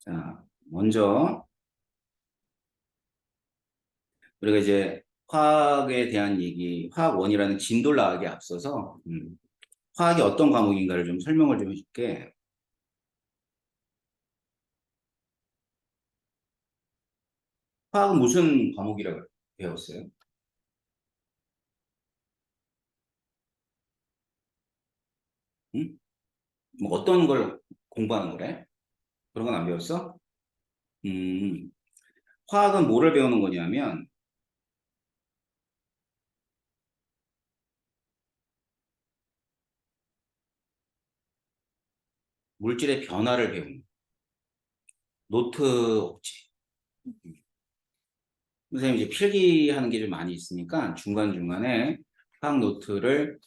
자, 먼저 우리가 이제 화학에 대한 얘기, 화학원이라는 진도를 나가기 앞서서 화학이 어떤 과목인가를 좀 설명을 좀 해줄게. 화학은 무슨 과목이라고 배웠어요? 응? 뭐 어떤 걸 공부하는 거래? 그런 건 안 배웠어? 음, 화학은 뭐를 배우는 거냐면 물질의 변화를 배우는 노트 없지. 선생님 이제 필기하는 게 좀 많이 있으니까 중간중간에 화학 노트를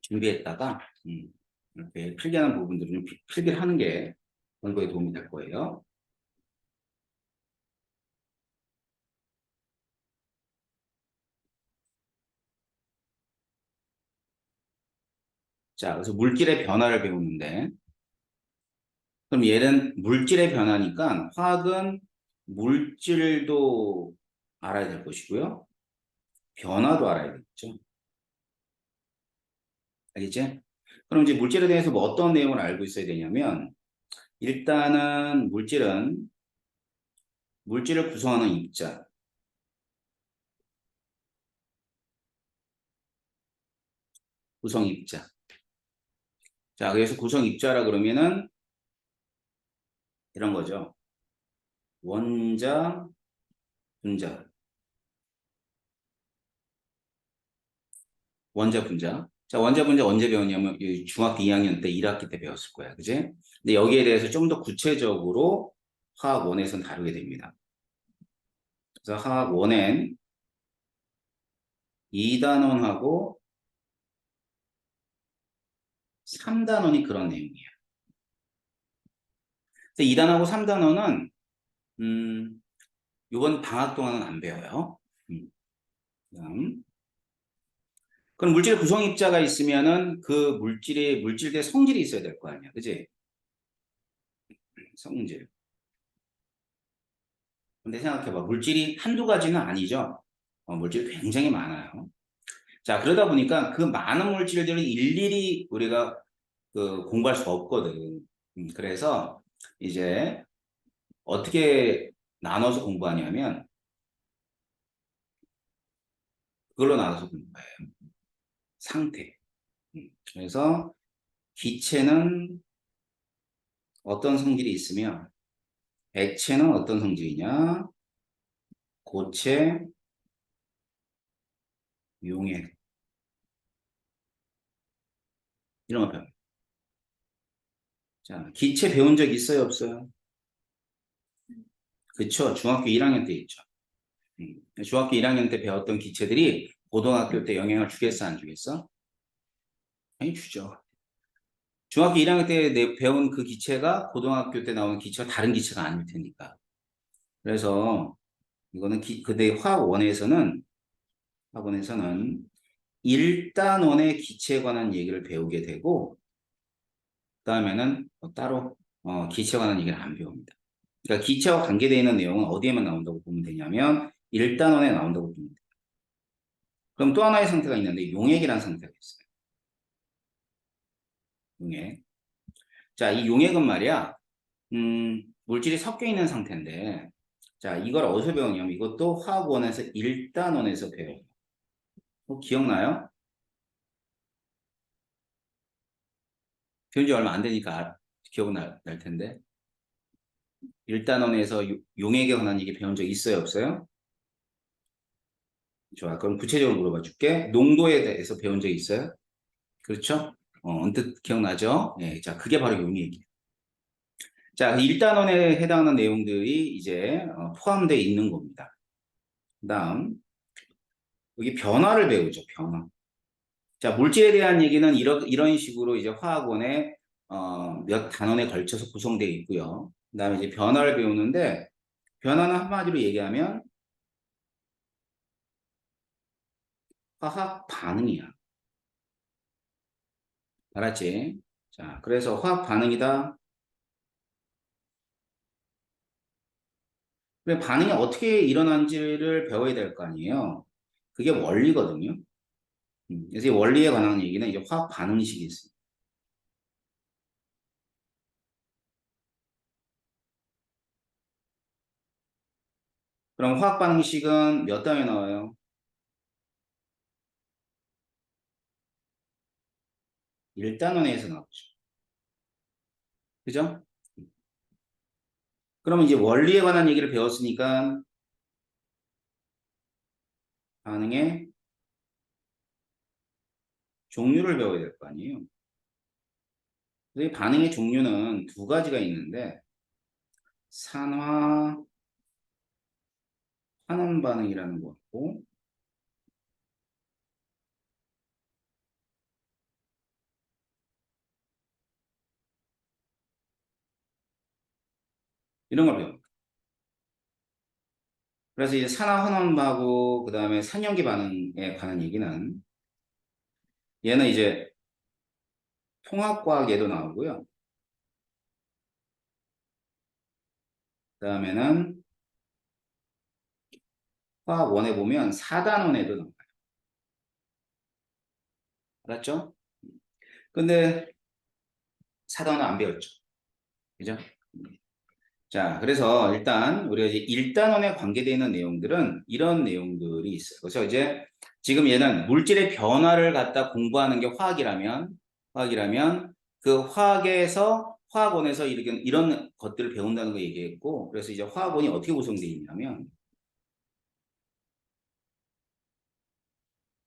준비했다가 이렇게 필기하는 부분들은 좀 필기를 하는 게 공부에 도움이 될 거예요. 자, 그래서 물질의 변화를 배우는데, 그럼 얘는 물질의 변화니까 화학은 물질도 알아야 될 것이고요. 변화도 알아야 되겠죠. 알겠지? 그럼 이제 물질에 대해서 뭐 어떤 내용을 알고 있어야 되냐면, 일단은 물질을 구성하는 입자, 구성 입자. 자, 그래서 구성 입자라 그러면은 이런 거죠. 원자, 분자, 원자, 분자. 자, 원자, 분자 언제 배웠냐면 중학교 2학년 때 1학기 때 배웠을 거야. 그지? 근데 여기에 대해서 좀 더 구체적으로 화학 원에서는 다루게 됩니다. 그래서 화학 원엔 2단원하고 3단원이 그런 내용이야. 그래서 2단하고 3단원은 이번 방학 동안은 안 배워요. 음, 그다음. 그럼 물질 구성 입자가 있으면은 그 물질의 성질이 있어야 될 거 아니야. 그지? 성질. 근데 생각해봐. 물질이 한두 가지는 아니죠. 물질이 굉장히 많아요. 자, 그러다 보니까 그 많은 물질들을 일일이 우리가 그 공부할 수가 없거든. 그래서 이제 어떻게 나눠서 공부하냐면 그걸로 나눠서 공부해요. 상태. 그래서 기체는 어떤 성질이 있으며 액체는 어떤 성질이냐? 고체, 용액 이런 거 배워요. 자, 기체 배운 적 있어요, 없어요? 그쵸? 중학교 1학년 때 있죠. 중학교 1학년 때 배웠던 기체들이 고등학교 때 영향을 주겠어, 안 주겠어? 아니, 주죠. 중학교 1학년 때 배운 그 기체가 고등학교 때 나온 기체가 다른 기체가 아닐 테니까. 그래서 이거는 근데 화학원에서는 1단원의 기체에 관한 얘기를 배우게 되고, 그다음에는 따로 기체에 관한 얘기를 안 배웁니다. 그러니까 기체와 관계되어 있는 내용은 어디에만 나온다고 보면 되냐면 1단원에 나온다고 보면 돼요. 그럼 또 하나의 상태가 있는데 용액이라는 상태가 있어요. 용액. 자, 이 용액은 말이야, 물질이 섞여 있는 상태인데, 자, 이걸 어디서 배우냐면 이것도 화학원에서 1단원에서 배워요. 기억나요? 배운 지 얼마 안 되니까 기억은 날 텐데. 1단원에서 용액에 관한 얘기 배운 적 있어요, 없어요? 좋아. 그럼 구체적으로 물어봐 줄게. 농도에 대해서 배운 적 있어요? 그렇죠? 언뜻 기억나죠? 네, 자, 그게 바로 용액이에요. 자, 1단원에 해당하는 내용들이 이제 포함되어 있는 겁니다. 그다음 여기 변화를 배우죠. 변화. 자, 물질에 대한 얘기는 이런 식으로 이제 화학원에 몇 단원에 걸쳐서 구성되어 있고요. 그다음에 이제 변화를 배우는데 변화는 한마디로 얘기하면 화학 반응이야. 알았지? 자, 그래서 화학 반응이다. 그래, 반응이 어떻게 일어난지를 배워야 될 거 아니에요. 그게 원리거든요. 그래서 이 원리에 관한 얘기는 이제 화학 반응식이 있어요. 그럼 화학 반응식은 몇 단에 나와요? 1단원에서 나오죠. 그죠? 그러면 이제 원리에 관한 얘기를 배웠으니까 반응의 종류를 배워야 될 거 아니에요. 그래서 이 반응의 종류는 두 가지가 있는데 산화 환원 반응이라는 거고 이런 걸 배웁니다. 그래서 이제 산화 환원하고 그다음에 산염기 반응에 관한 얘기는 얘는 이제 통합과학에도 나오고요. 그다음에는 화학원에 보면 4단원에도 나와요. 알았죠? 근데 4단원 안 배웠죠. 그죠? 자, 그래서 일단 우리가 이제 1단원에 관계되어 있는 내용들은 이런 내용들이 있어요. 그래서 이제 지금 얘는 물질의 변화를 갖다 공부하는 게 화학이라면 그 화학에서 화학원에서 이런 것들을 배운다는 거 얘기했고, 그래서 이제 화학원이 어떻게 구성되어 있냐면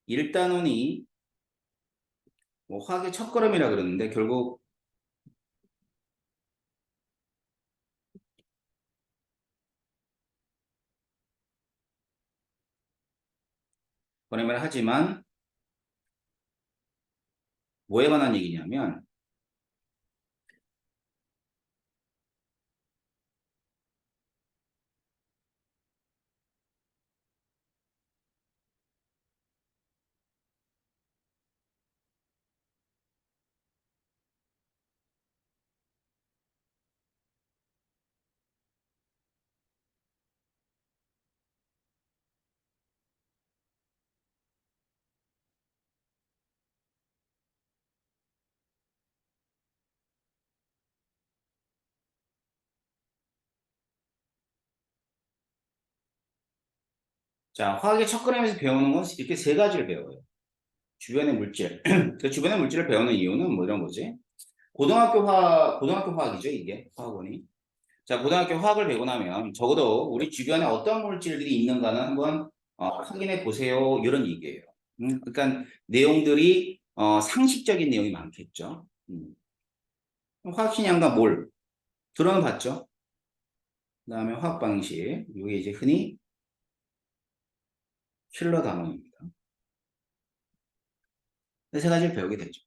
1단원이 뭐 화학의 첫걸음이라 그러는데 결국 번외말 하지만 뭐에 관한 얘기냐면 자, 화학의 첫걸음에서 배우는 건 이렇게 세 가지를 배워요. 주변의 물질. 그 주변의 물질을 배우는 이유는 뭐 이런 거지. 고등학교 화학이죠, 이게 화학원이. 자, 고등학교 화학을 배우고 나면 적어도 우리 주변에 어떤 물질들이 있는가는 한번 확인해 보세요. 이런 얘기예요. 그러니까 내용들이 상식적인 내용이 많겠죠. 화학식량과 몰 들어는 봤죠. 그다음에 화학 반응식 이게 이제 흔히 킬러 단원입니다. 세 가지를 배우게 되죠.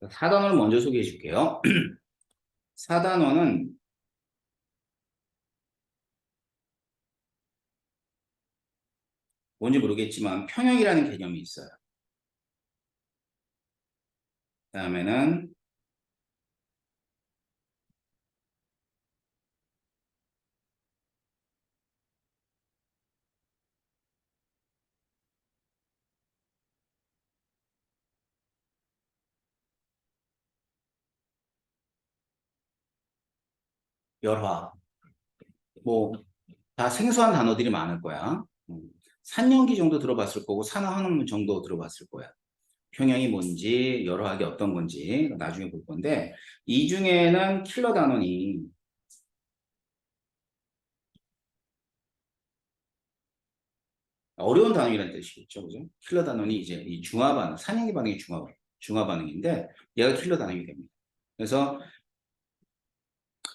4단원을 먼저 소개해 줄게요. 4단원은 뭔지 모르겠지만 평형이라는 개념이 있어요. 그다음에는 열화. 뭐 다 생소한 단어들이 많을 거야. 산연기 정도 들어봤을 거고 산화환원 정도 들어봤을 거야. 평형이 뭔지 열화학이 어떤 건지 나중에 볼 건데 이 중에는 킬러 단원이 어려운 단원이라는 뜻이겠죠, 그죠? 킬러 단원이 이제 이 중화 반응, 산연기 반응이 중화 반응인데 얘가 킬러 단원이 됩니다. 그래서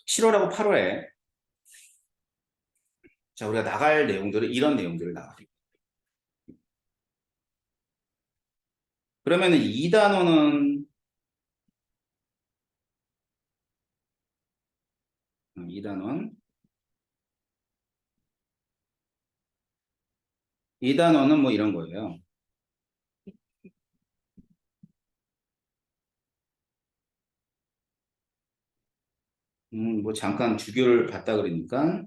7월하고 8월에 자 우리가 나갈 내용들은 이런 내용들을 나가요. 그러면은 이 단원은 이 단원 이 단어는 뭐 이런 거예요. 뭐 잠깐 주교를 봤다 그러니까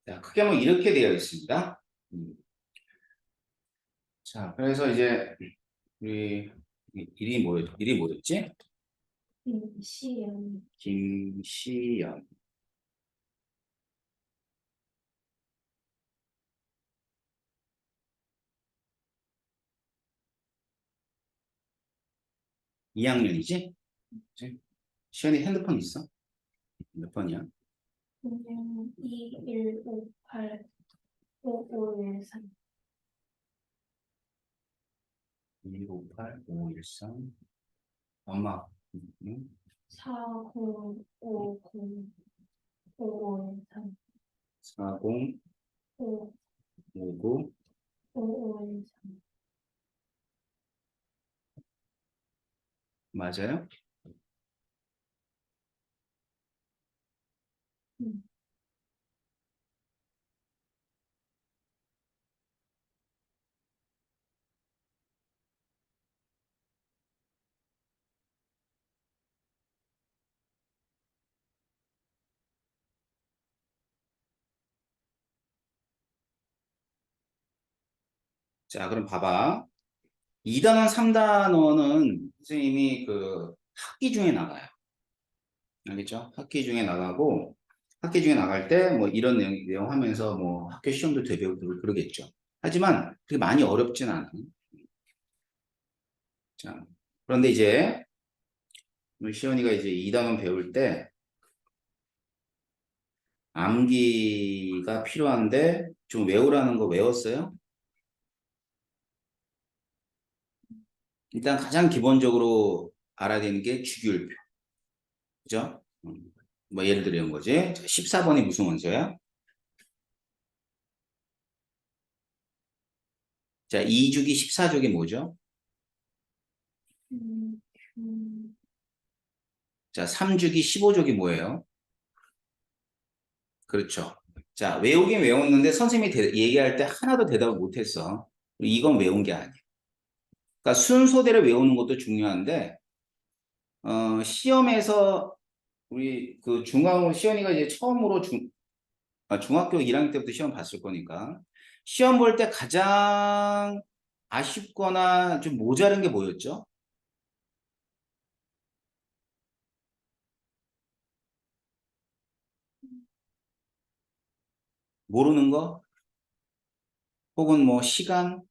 자, 크게 뭐 이렇게 되어 있습니다. 자, 그래서 이제 우리 일이 뭐였지? 김시연. 김시연. 2학년이지? 시연이 핸드폰 있어? 몇 번이야? 2158 5513. 158-513. 엄마. 응? 4050 5513. 4059. 5513. 맞아요? 자, 그럼 봐봐. 2단원, 3단원은 선생님이 그 학기 중에 나가요. 알겠죠? 학기 중에 나가고, 학기 중에 나갈 때 뭐 이런 내용 하면서 뭐 학교 시험도 대비하고 그러겠죠. 하지만 그게 많이 어렵진 않아. 자, 그런데 이제 우리 시연이가 이제 2단원 배울 때 암기가 필요한데 좀 외우라는 거 외웠어요? 일단 가장 기본적으로 알아야 되는 게 주기율표. 그죠? 뭐 예를 들어 이런 거지. 14번이 무슨 원소야? 자, 2주기 14족이 뭐죠? 자, 3주기 15족이 뭐예요? 그렇죠. 자, 외우긴 외웠는데 선생님이 얘기할 때 하나도 대답을 못했어. 이건 외운 게 아니야. 그러니까 순서대로 외우는 것도 중요한데, 시험에서 우리 그 시연이가 이제 처음으로 중학교 1학년 때부터 시험 봤을 거니까, 시험 볼 때 가장 아쉽거나 좀 모자른 게 뭐였죠? 모르는 거? 혹은 뭐 시간?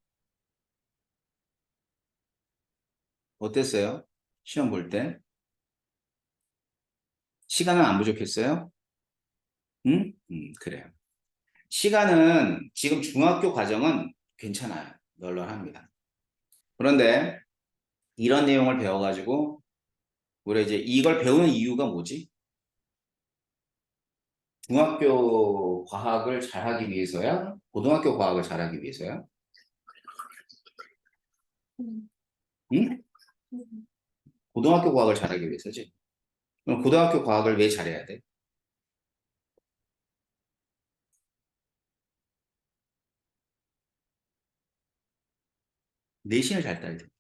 어땠어요? 시험 볼 때? 시간은 안 부족했어요? 응? 그래요. 시간은 지금 중학교 과정은 괜찮아요. 널널합니다. 그런데 이런 내용을 배워가지고 우리 이제 이걸 배우는 이유가 뭐지? 중학교 과학을 잘하기 위해서야? 고등학교 과학을 잘하기 위해서야? 응? 고등학교 과학을 잘하기 위해서지. 그럼 고등학교 과학을 왜 잘해야 돼? 내신을 잘 따야 되니까.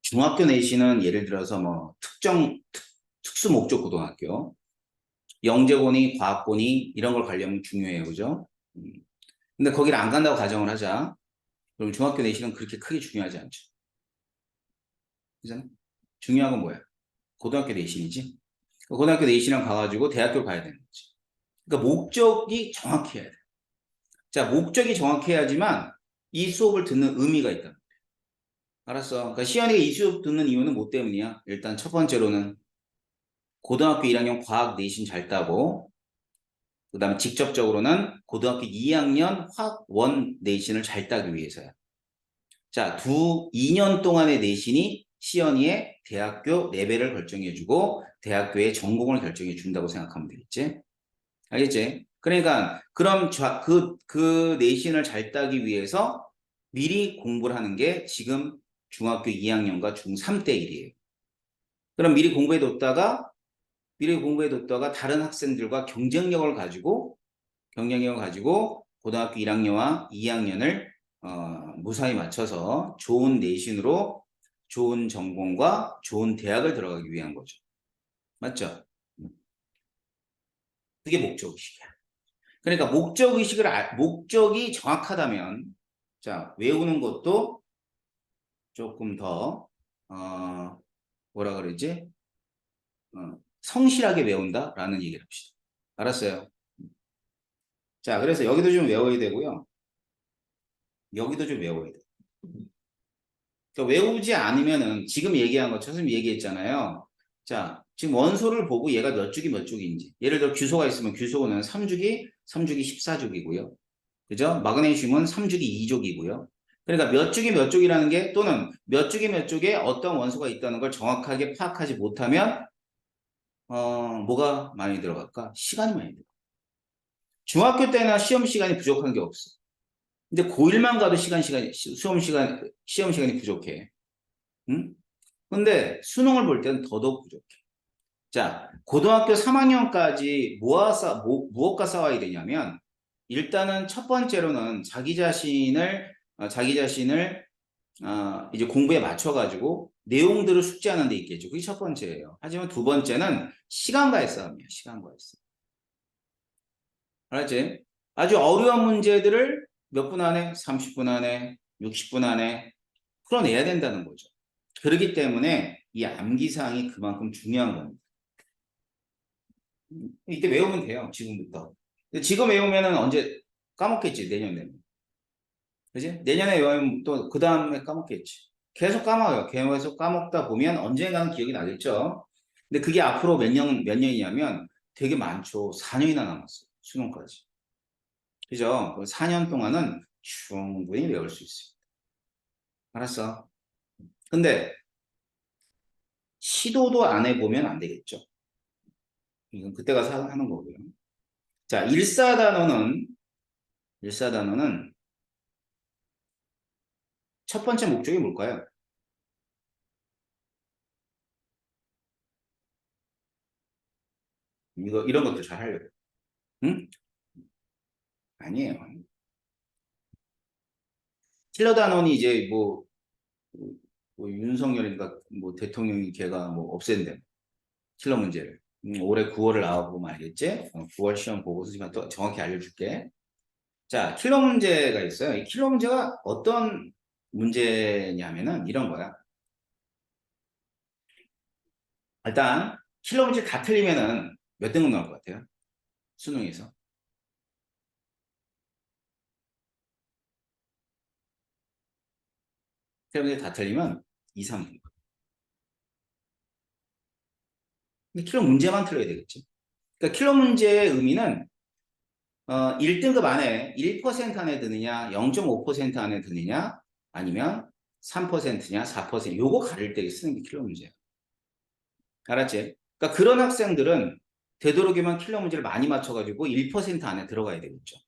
중학교 내신은 예를 들어서 뭐 특수 목적 고등학교, 영재고니 과학고니 이런 걸 가려면 중요해요. 그죠? 음. 근데 거기를 안 간다고 가정을 하자. 그럼 중학교 내신은 그렇게 크게 중요하지 않죠. 그잖아. 중요한 건 뭐야? 고등학교 내신이지. 고등학교 내신을 가가지고 대학교를 가야 되는 거지. 그러니까 목적이 정확해야 돼. 자, 목적이 정확해야지만 이 수업을 듣는 의미가 있다. 알았어. 그러니까 시연이가 이 수업 듣는 이유는 뭐 때문이야? 일단 첫 번째로는 고등학교 1학년 과학 내신 잘 따고, 그 다음에 직접적으로는 고등학교 2학년 화학 원 내신을 잘 따기 위해서야. 자, 2년 동안의 내신이 시연이의 대학교 레벨을 결정해주고 대학교의 전공을 결정해준다고 생각하면 되겠지? 알겠지? 그러니까 그럼 그 내신을 잘 따기 위해서 미리 공부를 하는 게 지금 중학교 2학년과 중3 때 일이에요. 그럼 미리 공부해뒀다가 다른 학생들과 경쟁력을 가지고 고등학교 1학년과 2학년을 무사히 맞춰서 좋은 내신으로 좋은 전공과 좋은 대학을 들어가기 위한 거죠. 맞죠? 그게 목적의식이야. 그러니까 목적이 정확하다면, 자, 외우는 것도 조금 더, 뭐라 그러지? 성실하게 외운다라는 얘기를 합시다. 알았어요? 자, 그래서 여기도 좀 외워야 되고요. 여기도 좀 외워야 돼. 그러니까 외우지 않으면은 지금 얘기한 것처럼 선생님 얘기했잖아요. 자, 지금 원소를 보고 얘가 몇 주기 몇 쪽인지. 예를 들어 규소가 있으면 규소는 3주기 14쪽이고요. 그죠? 마그네슘은 3주기 2족이고요. 그러니까 몇 주기 몇 쪽이라는 게 또는 몇 주기 몇 쪽에 어떤 원소가 있다는 걸 정확하게 파악하지 못하면 뭐가 많이 들어갈까? 시간이 많이 들어가. 중학교 때나 시험 시간이 부족한 게 없어. 근데 고1만 가도 시험 시간이 부족해. 응? 근데 수능을 볼 때는 더더욱 부족해. 자, 고등학교 3학년까지 무엇과 싸워야 되냐면, 일단은 첫 번째로는 자기 자신을 이제 공부에 맞춰가지고 내용들을 숙지하는 데 있겠죠. 그게 첫 번째예요. 하지만 두 번째는 시간과의 싸움이에요. 시간과의 싸움. 알았지? 아주 어려운 문제들을 몇 분 안에, 30분 안에, 60분 안에 풀어내야 된다는 거죠. 그렇기 때문에 이 암기사항이 그만큼 중요한 겁니다. 이때 외우면 돼요. 지금부터. 지금 외우면은 언제 까먹겠지. 내년에. 그지? 내년에 외우면 또 그 다음에 까먹겠지. 계속 까먹어요. 계속 까먹다 보면 언젠가는 기억이 나겠죠. 근데 그게 앞으로 몇 년이냐면 되게 많죠. 4년이나 남았어요. 수능까지. 그죠? 4년 동안은 충분히 외울 수 있습니다. 알았어. 근데 시도도 안 해보면 안 되겠죠. 이건 그때 가서 하는 거고요. 자, 일사단어는 첫 번째 목적이 뭘까요? 이런 것도 잘 하려고. 응? 아니에요. 킬러 단원이 이제 뭐 윤석열인가 뭐 대통령이 걔가 뭐 없앤대. 킬러 문제를. 올해 9월을 나와보면 알겠지? 9월 시험 보고서 또 정확히 알려줄게. 자, 킬러 문제가 있어요. 이 킬러 문제가 어떤 문제냐면은 이런 거야. 일단 킬러 문제 다 틀리면은 몇 등급 나올 것 같아요? 수능에서. 킬러 문제 다 틀리면 2, 3등급. 근데 킬러 문제만 틀려야 되겠지. 그러니까 킬러 문제의 의미는 1등급 안에 1% 안에 드느냐, 0.5% 안에 드느냐, 아니면 3%냐, 4% 요거 가릴 때 쓰는 게 킬러 문제야. 알았지? 그러니까 그런 학생들은 되도록이면 킬러 문제를 많이 맞춰가지고 1% 안에 들어가야 되겠죠.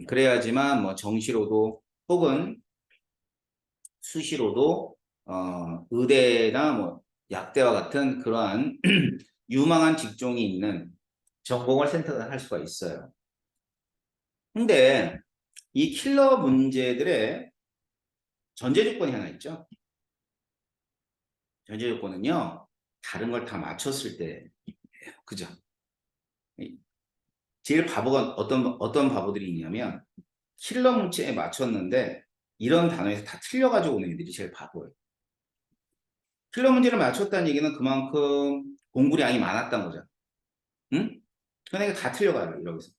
그래야지만 뭐 정시로도 혹은 수시로도 의대나 뭐 약대와 같은 그러한 유망한 직종이 있는 전공을 선택할 수가 있어요. 근데 이 킬러 문제들의 전제 조건이 하나 있죠. 전제 조건은요, 다른 걸 다 맞췄을 때, 그죠? 제일 바보가 어떤 바보들이 있냐면, 킬러 문제에 맞췄는데, 이런 단어에서 다 틀려가지고 오는 애들이 제일 바보예요. 필러 문제를 맞췄다는 얘기는 그만큼 공부량이 많았던 거잖아. 응? 그러니까 다 틀려가요, 여기서.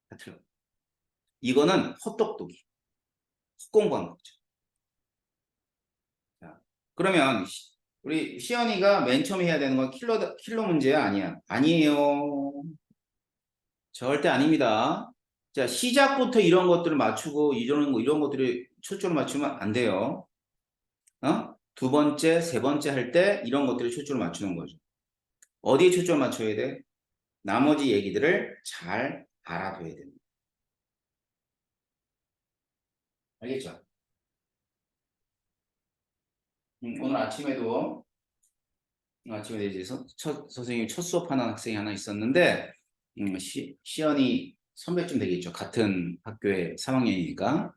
다 틀려. 이거는 헛똑똑이, 헛공부한 거죠. 자, 그러면 우리 시연이가 맨 처음에 해야 되는 건 킬러 문제야? 아니야? 아니에요. 절대 아닙니다. 자, 시작부터 이런 것들을 맞추고 이런 것들을 초점을 맞추면 안 돼요. 두 번째, 세 번째 할 때 이런 것들을 초점을 맞추는 거죠. 어디에 초점을 맞춰야 돼? 나머지 얘기들을 잘 알아둬야 됩니다. 알겠죠? 오늘 아침에도 이제 선생님이 첫 수업하는 학생이 하나 있었는데, 시연이 선배쯤 되겠죠. 같은 학교의 3학년이니까.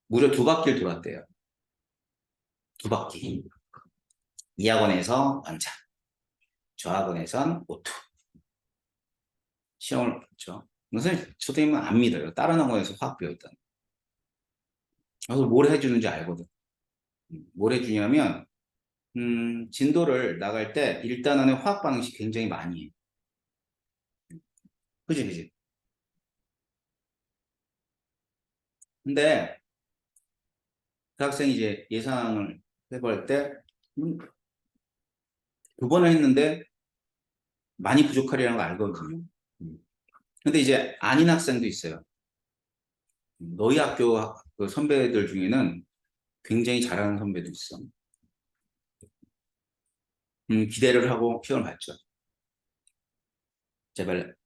무려 2바퀴를 돌았대요. 2바퀴. 이 학원에서 원차, 저 학원에선 오투. 시험을 봤죠. 선생님은 안 믿어요. 다른 학원에서 화학 배웠다. 그래서 뭘 해주는지 알거든. 뭘 해주냐면, 진도를 나갈 때 일단은 화학 반응식 굉장히 많이 해. 그지, 그지? 근데 그 학생이 이제 예상을 해볼 때, 2번을 했는데 많이 부족하리라는 걸 알거든요. 근데 이제 아닌 학생도 있어요. 너희 학교 그 선배들 중에는 굉장히 잘하는 선배도 있어. 기대를 하고 시험을 봤죠. 제발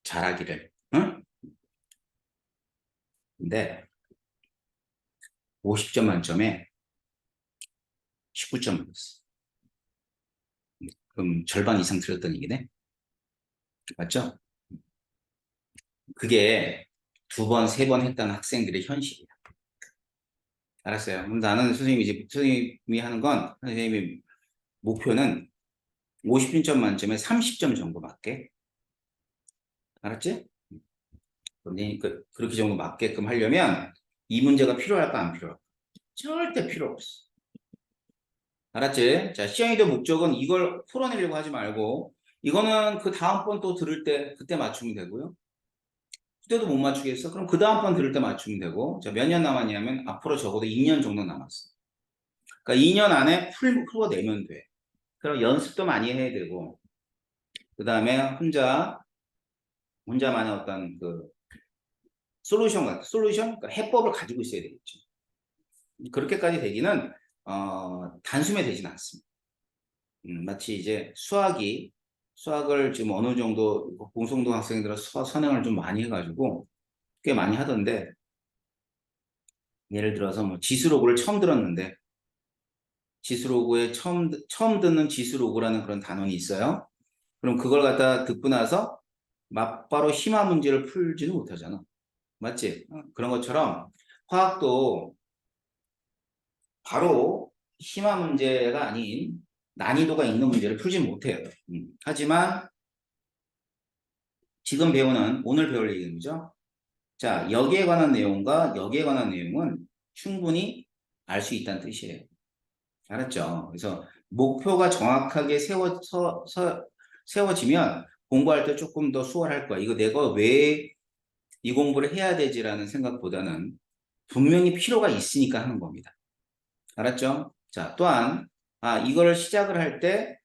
잘하기를. 응? 근데 50점 만점에 19점 받았어. 그럼 절반 이상 틀렸던 얘기네. 맞죠? 그게 2번, 3번 했던 학생들의 현실이야. 알았어요. 그럼 나는 선생님이 하는 건, 선생님이 목표는 50점 만점에 30점 정도 맞게. 알았지? 근데 그렇게 정도 맞게끔 하려면 이 문제가 필요할까, 안 필요할까? 절대 필요 없어. 알았지? 자, 시행이도 목적은 이걸 풀어내려고 하지 말고, 이거는 그 다음번 또 들을 때, 그때 맞추면 되고요. 그때도 못 맞추겠어? 그럼 그 다음번 들을 때 맞추면 되고, 자, 몇 년 남았냐면 앞으로 적어도 2년 정도 남았어. 그러니까 2년 안에 풀어내면 돼. 그럼 연습도 많이 해야 되고, 그 다음에 혼자만의 어떤 그 그러니까 해법을 가지고 있어야 되겠죠. 그렇게까지 되기는, 단숨에 되진 않습니다. 마치 이제 수학을 지금 어느 정도 공성동 학생들은 수학 선행을 좀 많이 해가지고 꽤 많이 하던데, 예를 들어서 뭐 지수로그를 처음 들었는데, 지수로그에 처음 듣는 지수로그라는 그런 단원이 있어요. 그럼 그걸 갖다 듣고 나서 맞바로 심화 문제를 풀지는 못하잖아. 맞지? 그런 것처럼 화학도 바로 심화 문제가 아닌 난이도가 있는 문제를 풀지 못해요. 하지만 지금 오늘 배울 얘기죠. 자, 여기에 관한 내용과 여기에 관한 내용은 충분히 알 수 있다는 뜻이에요. 알았죠? 그래서 목표가 정확하게 세워지면 공부할 때 조금 더 수월할 거야. 이거 내가 왜 이 공부를 해야 되지라는 생각보다는 분명히 필요가 있으니까 하는 겁니다. 알았죠? 자, 또한 이걸 시작을 할 때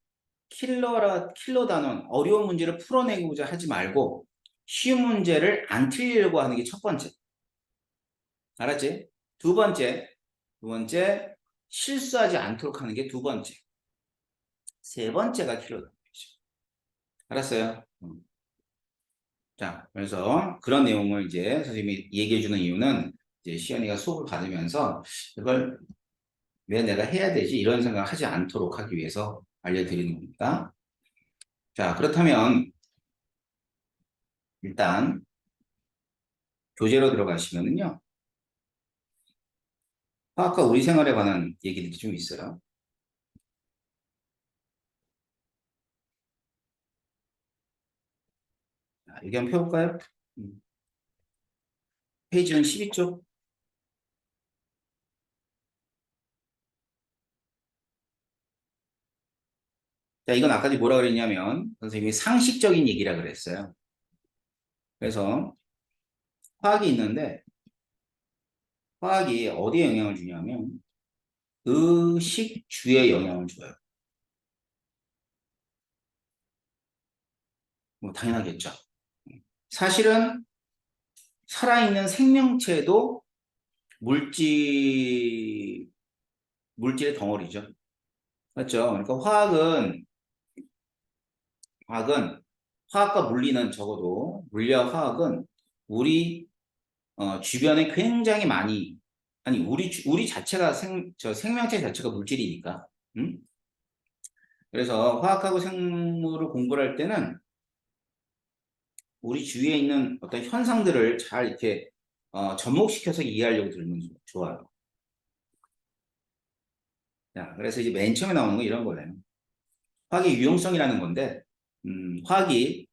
킬러 단원, 어려운 문제를 풀어내고자 하지 말고 쉬운 문제를 안 틀리려고 하는 게 첫 번째. 알았지? 두 번째, 실수하지 않도록 하는 게 두 번째. 세 번째가 킬러 단원이죠. 알았어요? 자, 그래서 그런 내용을 이제 선생님이 얘기해 주는 이유는 이제 시연이가 수업을 받으면서 이걸 왜 내가 해야 되지? 이런 생각을 하지 않도록 하기 위해서 알려드리는 겁니다. 자, 그렇다면 일단 교재로 들어가시면은요. 화학과 우리 생활에 관한 얘기들이 좀 있어요. 자, 여기 한번 펴볼까요? 페이지는 12쪽. 자, 이건 아까 뭐라 그랬냐면 선생님이 상식적인 얘기라 그랬어요. 그래서 화학이 있는데 화학이 어디에 영향을 주냐면 의식주에 영향을 줘요. 뭐 당연하겠죠. 사실은 살아있는 생명체도 물질의 덩어리죠. 맞죠? 그러니까 화학은 화학과 물리는 적어도 물리와 화학은 우리 주변에 굉장히 많이 아니 우리 자체가 생명체 자체가 물질이니까. 음? 그래서 화학하고 생물을 공부를 할 때는 우리 주위에 있는 어떤 현상들을 잘 이렇게 접목시켜서 이해하려고 들으면 좋아요. 자, 그래서 이제 맨 처음에 나오는 건 이런 거예요. 화학의 유용성이라는 건데, 화학이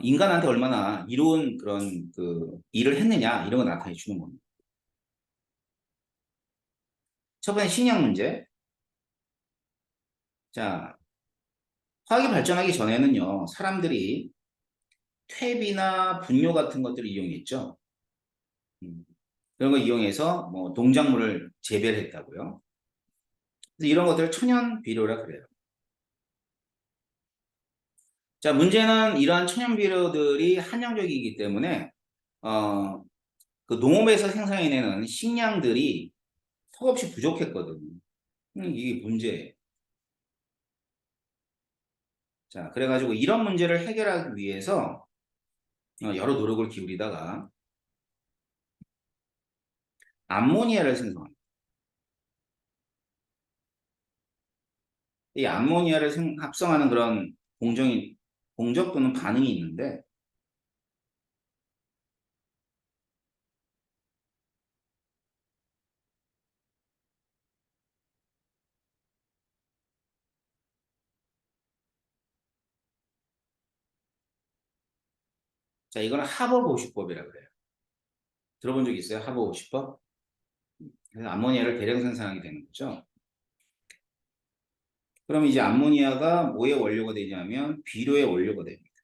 인간한테 얼마나 이로운 그런 그 일을 했느냐 이런 거 나타내 주는 겁니다. 첫 번째 식량 문제. 자, 화학이 발전하기 전에는요, 사람들이 퇴비나 분뇨 같은 것들을 이용했죠. 음, 그런 거 이용해서 뭐 농작물을 재배를 했다고요. 그래서 이런 것들을 천연 비료라 그래요. 자, 문제는 이러한 천연 비료들이 한정적이기 때문에 어, 그 농업에서 생산해내는 식량들이 턱없이 부족했거든요. 이게 문제예요. 자, 그래가지고 이런 문제를 해결하기 위해서 여러 노력을 기울이다가 암모니아를 생성합니다. 이 암모니아를 합성하는 그런 공적 또는 반응이 있는데, 자, 이거는 하버 보슈법이라고 그래요. 들어본 적 있어요? 하버 보슈법? 그래서 암모니아를 대량 생산하게 되는 거죠. 그럼 이제 암모니아가 뭐의 원료가 되냐면 비료의 원료가 됩니다.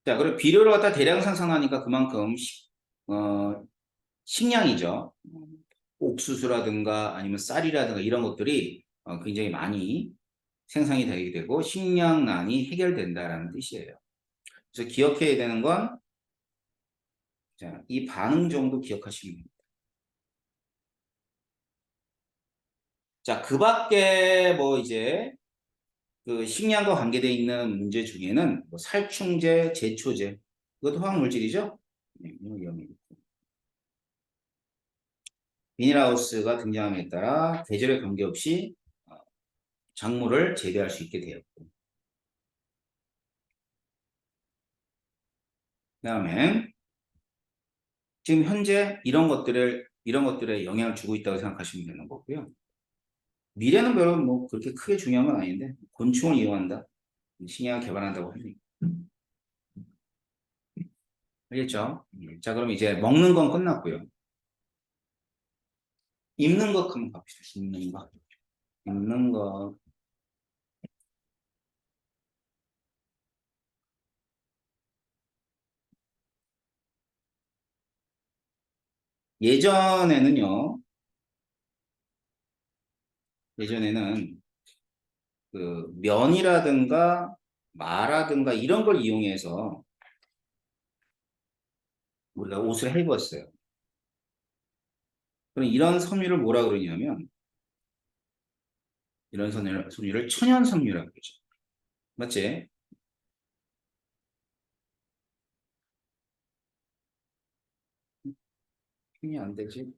자, 그리고 비료를 갖다 대량 생산하니까 그만큼 식량이죠. 옥수수라든가 아니면 쌀이라든가 이런 것들이 굉장히 많이 생산이 되게 되고 식량난이 해결된다라는 뜻이에요. 그래서 기억해야 되는 건 자, 이 반응 정도 기억하시면 됩니다. 자, 그 밖에 뭐 이제 그 식량과 관계되어 있는 문제 중에는 뭐 살충제, 제초제, 이것도 화학 물질이죠? 네, 이거 위험해요. 비닐하우스가 등장함에 따라 계절에 관계없이 작물을 재배할 수 있게 되었고, 그다음에 지금 현재 이런 것들에 영향을 주고 있다고 생각하시면 되는 거고요. 미래는 별로 뭐 그렇게 크게 중요한 건 아닌데 곤충을 이용한다, 식량을 개발한다고 하니까. 알겠죠? 자, 그럼 이제 먹는 건 끝났고요. 입는 것 한번 갑시다. 입는 거. 입는 거. 예전에는요, 예전에는 그 면이라든가 마라든가 이런 걸 이용해서 우리가 옷을 해 입었어요. 그럼 이런 섬유를 뭐라 그러냐면 이런 섬유를 천연 섬유라고 그러죠. 맞지? 힘이 안 되지?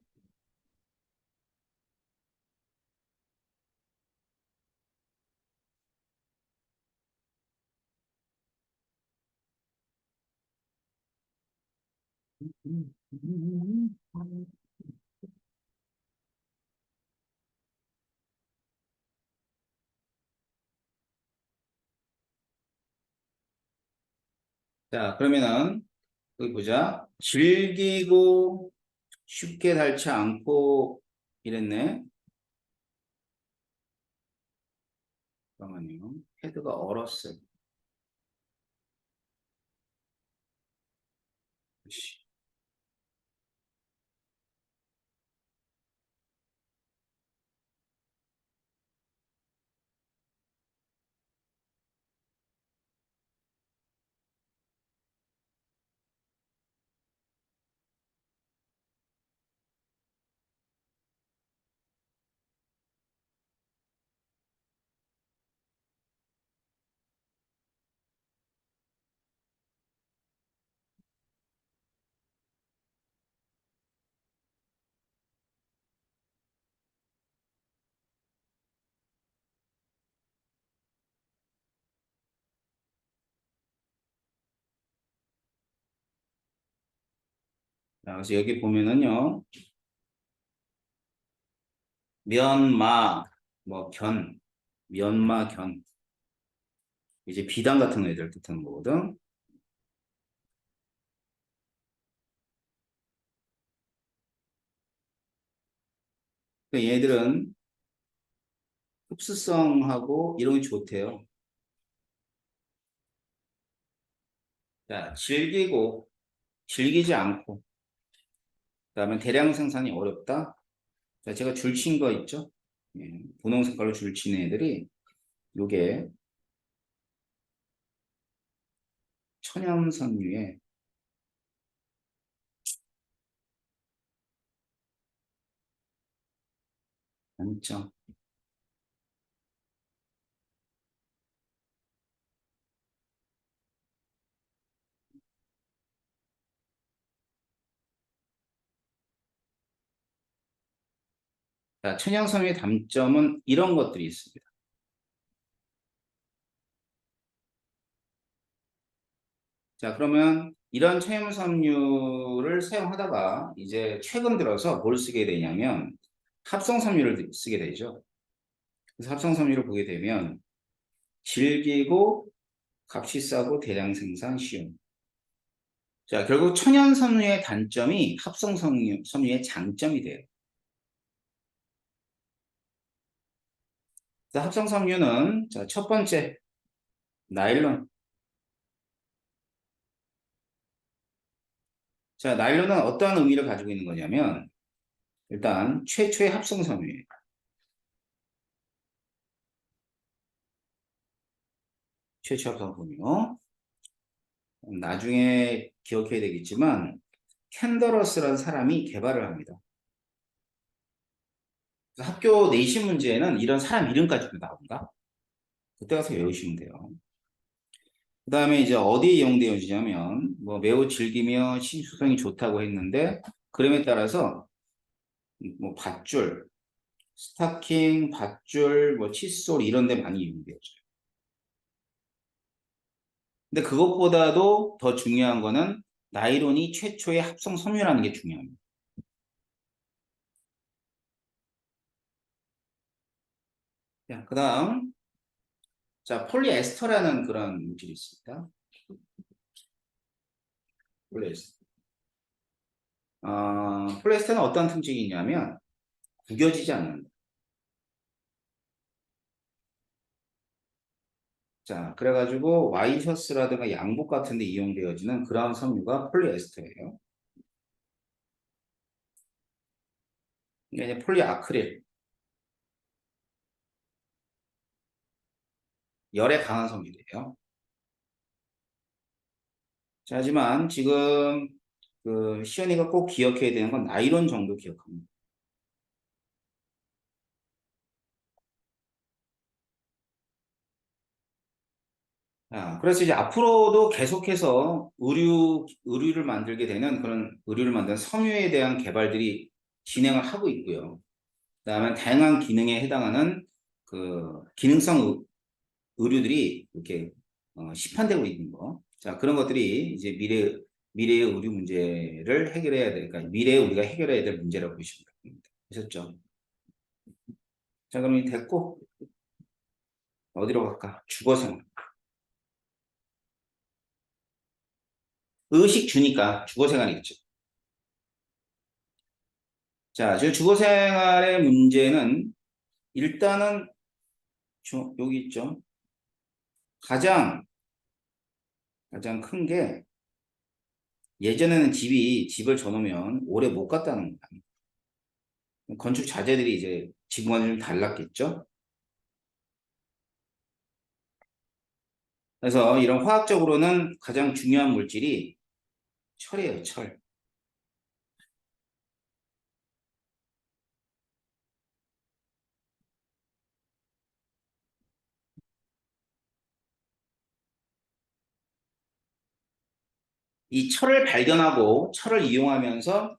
자, 그러면은 여기 보자. 질기고 쉽게 닳지 않고 이랬네. 잠깐만요. 헤드가 얼었어요. 씨. 자, 그래서 여기 보면은요. 면마, 뭐, 면마, 이제 비단 같은 애들 뜻하는 거거든. 그러니까 얘들은 흡수성하고 이런 게 좋대요. 자, 질기지 않고, 그다음에 대량 생산이 어렵다. 자, 제가 줄친 거 있죠? 예, 분홍 색깔로 줄친 애들이 요게 천연섬유의 단점. 자, 천연섬유의 단점은 이런 것들이 있습니다. 자, 그러면 이런 천연섬유를 사용하다가 이제 최근 들어서 뭘 쓰게 되냐면 합성섬유를 쓰게 되죠. 그래서 합성섬유를 보게 되면 질기고 값이 싸고 대량 생산 쉬운. 자, 결국 천연섬유의 단점이 합성섬유의 장점이 돼요. 그래서 합성섬유는 자, 첫 번째 나일론. 자, 나일론은 어떠한 의미를 가지고 있는 거냐면 일단 최초의 합성섬유예요. 최초 합성섬유. 나중에 기억해야 되겠지만 캔더러스라는 사람이 개발을 합니다. 그래서 학교 내신 문제에는 이런 사람 이름까지도 나온다. 그때 가서 외우시면 돼요. 그 다음에 이제 어디에 이용되어지냐면 뭐 매우 질기며 신수성이 좋다고 했는데 그럼에 따라서 뭐 밧줄, 스타킹, 밧줄, 뭐 칫솔 이런 데 많이 이용되어져요. 근데 그것보다도 더 중요한 거는 나일론이 최초의 합성 섬유라는 게 중요합니다. 자, 그다음 자, 폴리에스터라는 그런 물질이 있습니다. 폴리에스터. 폴리에스터는 어떤 특징이 있냐면 구겨지지 않는다. 자, 그래가지고 와이셔츠라든가 양복 같은 데 이용되어지는 그런 섬유가 폴리에스터예요. 이게 이제 폴리아크릴, 열에 강한 섬유예요. 자, 하지만 지금 그 시연이가 꼭 기억해야 되는 건 나일론 정도 기억합니다. 자, 그래서 이제 앞으로도 계속해서 의류를 만들게 되는 그런 의류를 만드는 섬유에 대한 개발들이 진행을 하고 있고요. 그다음에 다양한 기능에 해당하는 그 기능성 의류들이 이렇게 시판되고 있는 거. 자, 그런 것들이 이제 미래의 의류 문제를 해결해야 될, 그러니까 미래에 우리가 해결해야 될 문제라고 보시면 됩니다. 아셨죠? 자, 그럼 이 됐고, 어디로 갈까? 주거생. 의식 주니까 주거생활이겠죠. 자, 지금 주거생활의 문제는 일단은 여기 있죠. 가장 큰 게 예전에는 집을 져놓으면 오래 못 갔다는 거야. 건축 자재들이 이제 지금과는 좀 달랐겠죠. 그래서 이런 화학적으로는 가장 중요한 물질이 철이에요, 철. 이 철을 발견하고 철을 이용하면서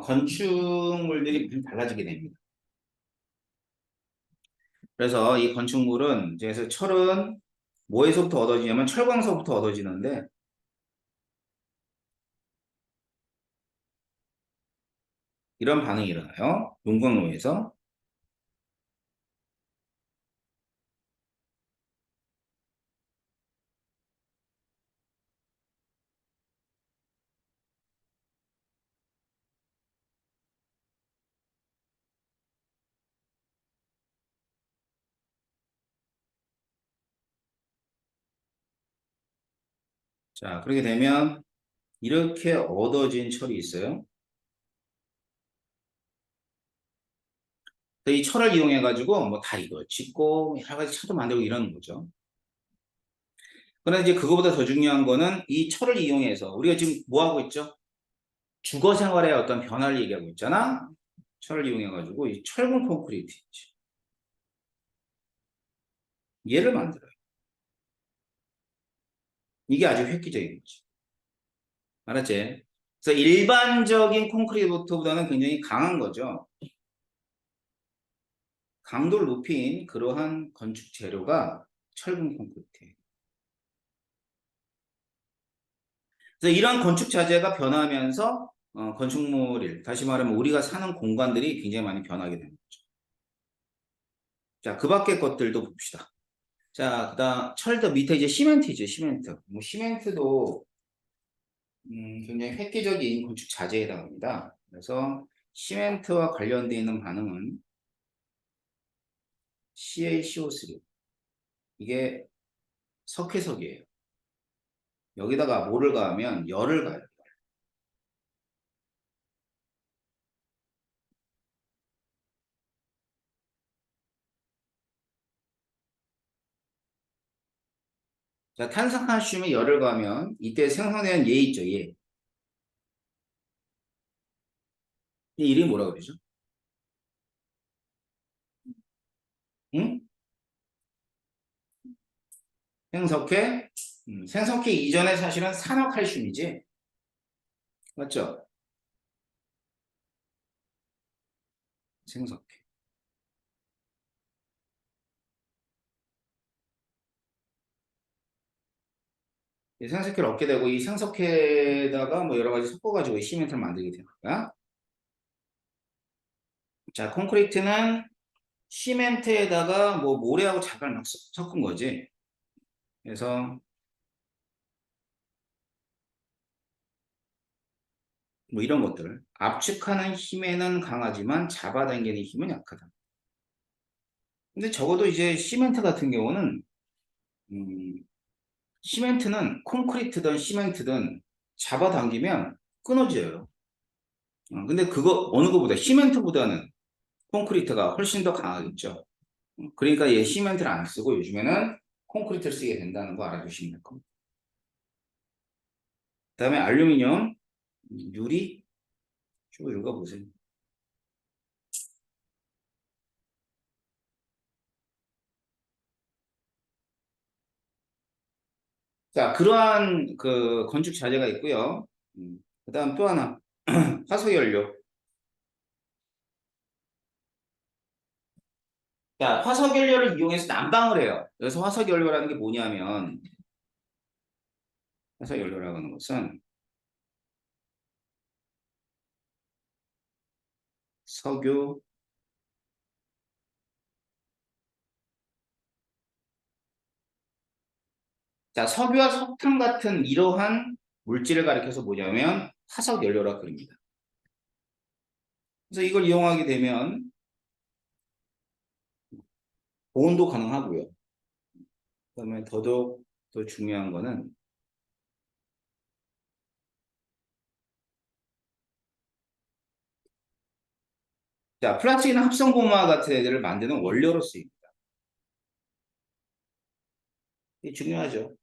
건축물들이 좀 달라지게 됩니다. 그래서 이 건축물은 이제 그래서 철은 뭐에서부터 얻어지냐면 철광석부터 얻어지는데 이런 반응이 일어나요. 용광로에서. 자, 그렇게 되면 이렇게 얻어진 철이 있어요. 이 철을 이용해 가지고 뭐 다리도 짓고 여러 가지 차도 만들고 이러는 거죠. 그런데 이제 그거보다 더 중요한 거는 이 철을 이용해서 우리가 지금 뭐 하고 있죠? 주거 생활의 어떤 변화를 얘기하고 있잖아. 철을 이용해 가지고 이 철근 콘크리트 있지. 얘를 만들어요. 이게 아주 획기적인 거지. 알았지? 그래서 일반적인 콘크리트보다는 굉장히 강한 거죠. 강도를 높인 그러한 건축 재료가 철근 콘크리트예요. 그래서 이런 건축 자재가 변하면서 건축물이 다시 말하면 우리가 사는 공간들이 굉장히 많이 변하게 되는 거죠. 자, 그 밖의 것들도 봅시다. 자, 그다음 철도 밑에 이제 시멘트죠, 시멘트. 뭐 시멘트도 굉장히 획기적인 건축 자재에 해당합니다. 그래서 시멘트와 관련되어 있는 반응은 CaCO3. 이게 석회석이에요. 여기다가 뭐를 가하면 열을 가해요. 자, 탄산칼슘에 열을 가하면 이때 생성되는 얘 있죠, 얘. 이 이름이 뭐라 그러죠? 응? 생석회? 생석회 이전에 사실은 산화칼슘이지. 맞죠? 생석회. 이 생석회를 얻게 되고 이 생석회에다가 뭐 여러 가지 섞어가지고 이 시멘트를 만들게 되는 거야. 자, 콘크리트는 시멘트에다가 뭐 모래하고 자갈 막 섞은 거지. 그래서 뭐 이런 것들. 압축하는 힘에는 강하지만 잡아당기는 힘은 약하다. 근데 적어도 이제 시멘트 같은 경우는 음, 시멘트는 콘크리트든 시멘트든 잡아당기면 끊어져요. 근데 그거 어느 것보다 시멘트보다는 콘크리트가 훨씬 더 강하겠죠. 그러니까 얘 시멘트를 안 쓰고 요즘에는 콘크리트를 쓰게 된다는 거 알아두시면 될 겁니다. 그다음에 알루미늄, 유리 쭉 읽어보세요. 자, 그러한 그 건축 자재가 있고요. 그다음 또 하나 화석연료. 자, 화석연료를 이용해서 난방을 해요. 그래서 화석연료라는 게 뭐냐면 화석연료라고 하는 것은 석유, 자, 석유와 석탄 같은 이러한 물질을 가리켜서 뭐냐면 화석 연료라 그럽니다. 그래서 이걸 이용하게 되면 보온도 가능하고요. 그다음에 더더욱 더 중요한 거는 자, 플라스틱이나 합성고마 같은 애들을 만드는 원료로 쓰입니다. 이게 중요하죠.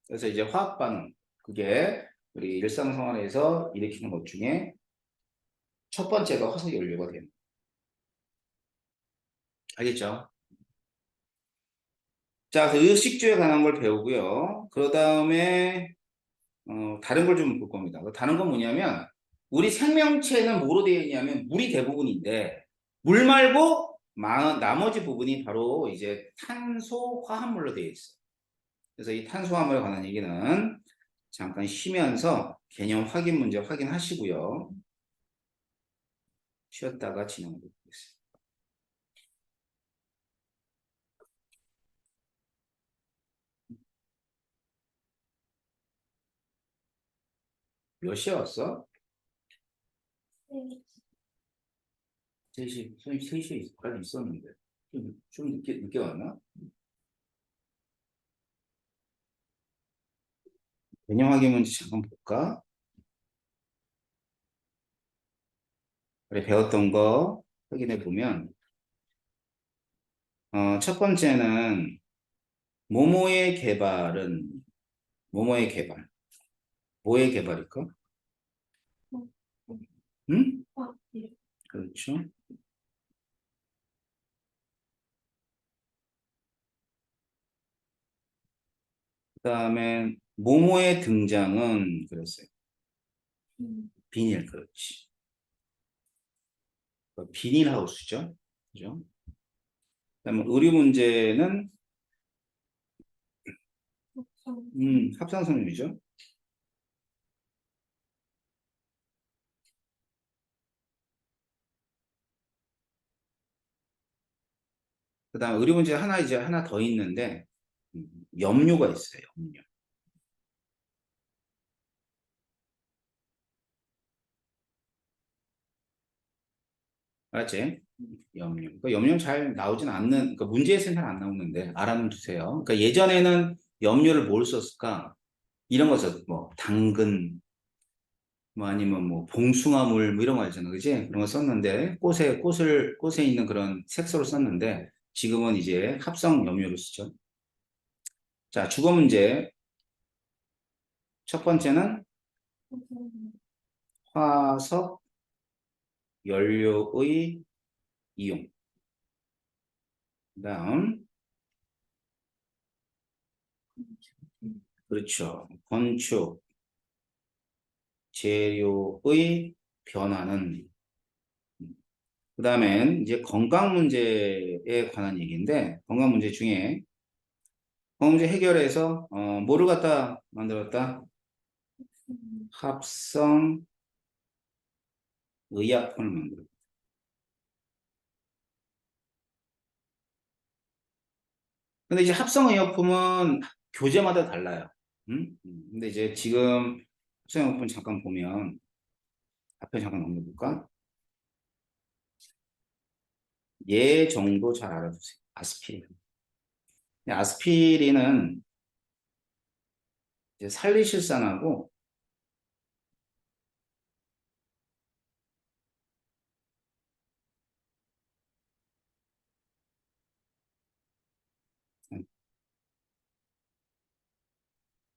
그래서 이제 화학 반응, 그게 우리 일상생활에서 일으키는 것 중에 첫 번째가 화석 연료가 됩니다. 알겠죠? 자, 그래서 의식주에 관한 걸 배우고요. 그 다음에 다른 걸 좀 볼 겁니다. 다른 건 뭐냐면 우리 생명체는 뭐로 되어 있냐면 물이 대부분인데 물 말고 나머지 부분이 바로 이제 탄소 화합물로 되어 있어요. 그래서 이 탄소 화합물에 관한 얘기는 잠깐 쉬면서 개념 확인 문제 확인하시고요. 쉬었다가 진행하도록 하겠습니다. 몇 시에 왔어? 네. 3시, 선생님 3시까지 있었는데. 좀 늦게 왔나? 개념 확인 문제 잠깐 볼까? 그래, 배웠던 거 확인해 보면, 첫 번째는, 모모의 개발은, 모모의 개발. 뭐의 개발일까? 응? 네. 그렇죠. 그 다음에, 모모의 등장은, 그랬어요. 비닐, 그렇지. 비닐하우스죠. 그죠? 그 다음에 의류 문제는, 합성섬유죠. 그 다음 의료 문제 이제 하나 더 있는데, 염료가 있어요, 염료. 알았지? 염료. 그러니까 염료는 잘 나오진 않는, 그러니까 문제에서는 잘 안 나오는데, 알아는 두세요. 그러니까 예전에는 염료를 뭘 썼을까? 이런 거 썼, 뭐, 당근, 뭐 아니면 뭐, 봉숭아물, 뭐 이런 거 있잖아. 그지? 그런 거 썼는데, 꽃에 있는 그런 색소를 썼는데, 지금은 이제 합성 염료를 쓰죠. 자, 주거 문제. 첫 번째는 화석 연료의 이용. 그 다음, 그렇죠. 건축 재료의 변화는, 그 다음엔 이제 건강 문제에 관한 얘기인데, 건강 문제 중에, 건강 문제 해결해서, 뭐를 갖다 만들었다? 합성 의약품을 만들었다. 근데 이제 합성 의약품은 교재마다 달라요. 근데 이제 지금 합성 의약품 잠깐 보면, 앞에 잠깐 넘겨볼까? 얘 정도 잘 알아두세요. 아스피린. 아스피린은 이제 살리실산하고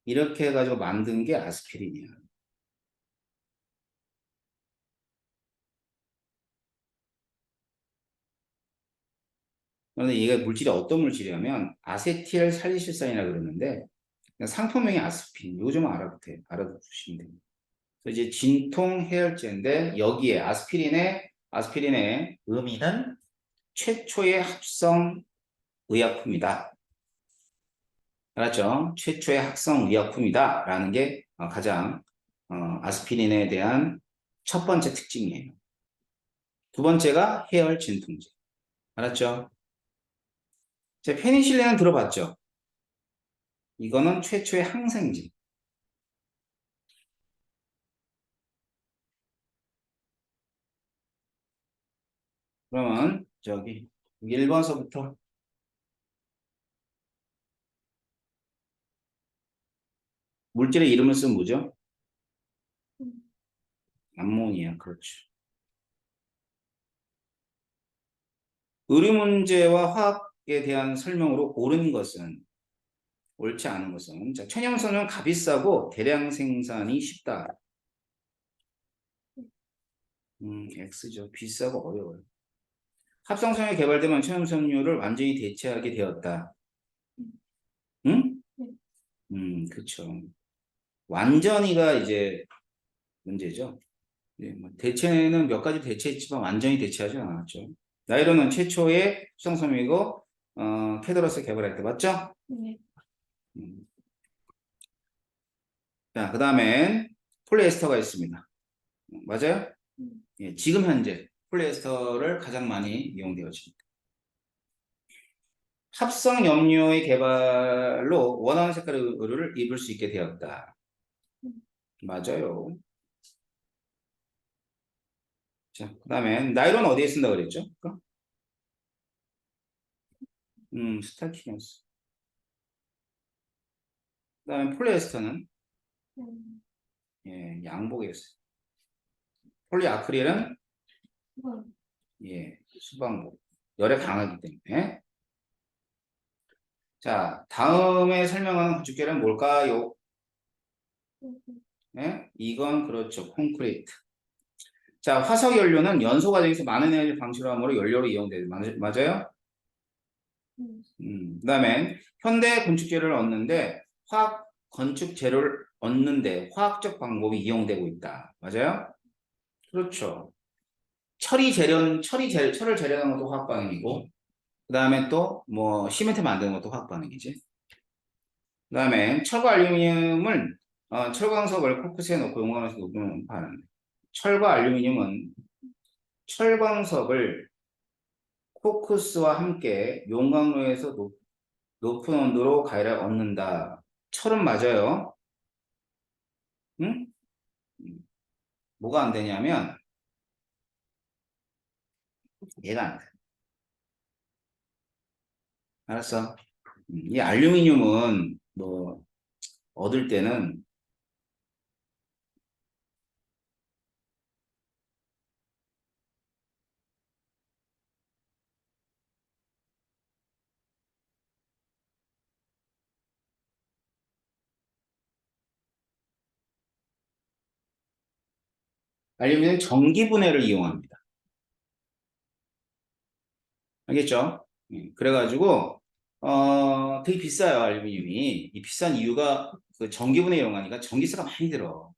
이렇게 해가지고 만든 게 아스피린이야. 그런데 얘가 물질이 어떤 물질이냐면 아세틸 살리실산이라 그러는데 상품명이 아스피린. 이거 좀 알아두시면 됩니다. 그래서 이제 진통 해열제인데 여기에 아스피린의 의미는 최초의 합성 의약품이다. 알았죠? 최초의 합성 의약품이다. 라는 게 가장 아스피린에 대한 첫 번째 특징이에요. 두 번째가 해열 진통제. 알았죠? 자, 페니실린은 들어봤죠? 이거는 최초의 항생제. 그러면 저기 1번서부터 물질의 이름을 쓰면 뭐죠? 암모니아. 그렇죠. 의료 문제와 화학에 대한 설명으로 옳은 것은 옳지 않은 것은 자, 천연소는 값비싸고 대량 생산이 쉽다. X죠. 비싸고 어려워요. 합성성이 개발되면 천연섬유를 완전히 대체하게 되었다. 응? 그렇죠. 완전히가 이제 문제죠. 네, 뭐 대체는 몇 가지 대체했지만 완전히 대체하지 않았죠. 나이론은 최초의 합성섬유이고 캐드러스 개발할 때 맞죠? 네. 음. 자, 그 다음엔 폴리에스터가 있습니다. 맞아요? 예, 지금 현재 폴리에스터를 가장 많이 이용되어집니다. 합성 염료의 개발로 원하는 색깔의 의류를 입을 수 있게 되었다. 맞아요. 자, 그 다음에 나이론 어디에 쓴다 그랬죠? 스타킹이었어. 그 다음에 폴리에스터는 예, 양복에 있어요. 폴리아크릴은 예, 수방복. 열에 강하기 때문에. 자, 다음에 설명하는 구축계는 뭘까요? 예? 이건 그렇죠. 콘크리트. 자, 화석 연료는 연소 과정에서 많은 에너지를 방출함으로 연료로 이용돼요. 맞아요? 그다음에 현대 건축재를 얻는데 화학 건축 재료를 얻는데 화학적 방법이 이용되고 있다. 맞아요? 그렇죠. 철을 재련하는 것도 화학 반응이고, 그다음에 또 뭐 시멘트 만드는 것도 화학 반응이지. 그다음에 철과 알루미늄을 철광석을 코크스에 넣고 용광로에서 녹이는 반응. 철과 알루미늄은 철광석을 코크스와 함께 용광로에서 높은 온도로 가열해 얻는다. 철은 맞아요. 응? 뭐가 안 되냐면 얘가 안 돼. 알았어. 이 알루미늄은 뭐 얻을 때는 알루미늄 전기 분해를 이용합니다. 알겠죠? 그래가지고 되게 비싸요 알루미늄이. 이 비싼 이유가 그 전기 분해 이용하니까 전기세가 많이 들어.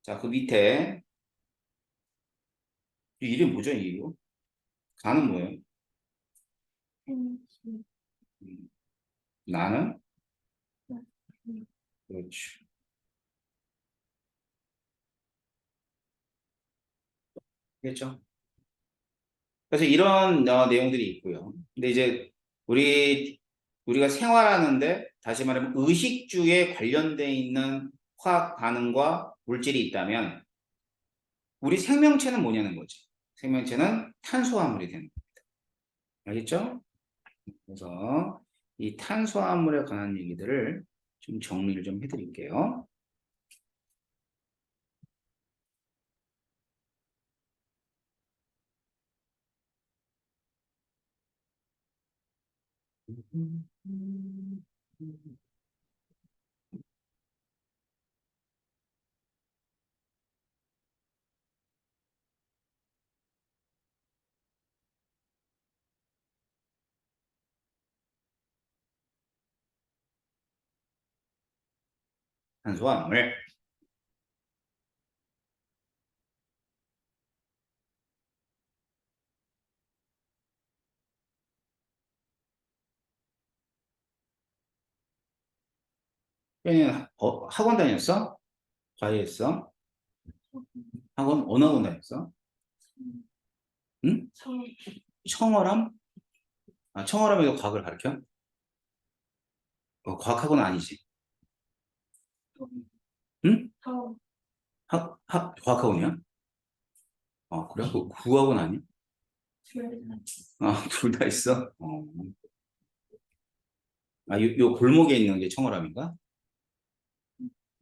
자, 그 밑에 이 이름 뭐죠 이거? 가는 뭐예요? 음, 나는 그렇죠. 알겠죠? 그래서 이런 내용들이 있고요. 근데 이제 우리가 생활하는데 다시 말하면 의식주에 관련돼 있는 화학 반응과 물질이 있다면 우리 생명체는 뭐냐는 거지. 생명체는 탄수화물이 되는 거예요. 알겠죠? 그래서 이 탄수화물에 관한 얘기들을 좀 정리를 좀 해드릴게요. 탄수화물. 혜연이 학원 다녔어? 과외했어? 어느 학원 다녔어? 응? 청어람? 아, 청어람이 과학을 가르쳐? 과학학원 아니지. 응? 과학학원이야? 아, 그래? 그 구하고는 아니야? 둘 다. 아, 둘 다 있어? 아, 요 골목에 있는 게 청어람인가?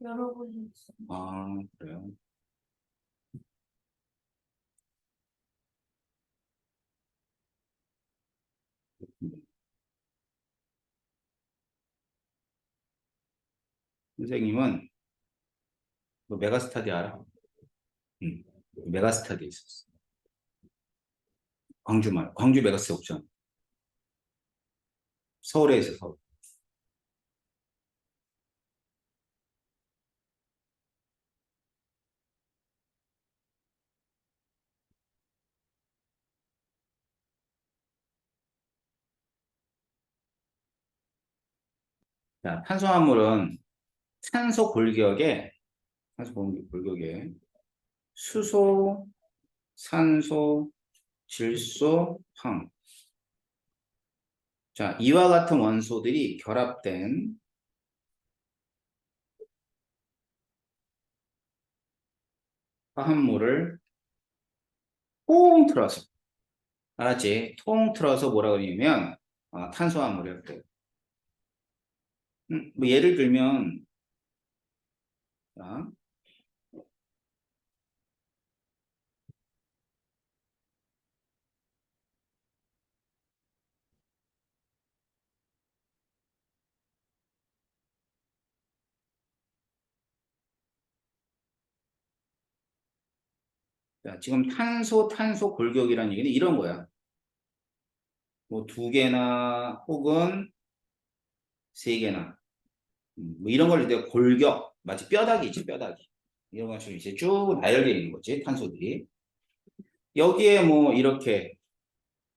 여러 번 있어. 아, 그래요? 선생님은 너 메가스타디 알아? 응. 메가스타디 있었어. 광주 메가스타디 없잖아. 서울에 있어, 서울. 자, 탄수화물은 탄소 골격에, 골격에 수소, 산소, 질소, 황. 자, 이와 같은 원소들이 결합된 화합물을 통 틀어서, 알았지? 통 틀어서 뭐라 그러냐면, 탄수화물이라고 그래요. 뭐 예를 들면, 자, 지금 탄소 골격이라는 얘기는 이런 거야. 뭐 두 개나 혹은 세 개나, 뭐 이런 걸 이제 골격, 마치 뼈다귀지, 뼈다귀. 이런 것처럼 이제 쭉 나열되어 있는 거지, 탄소들이. 여기에 뭐 이렇게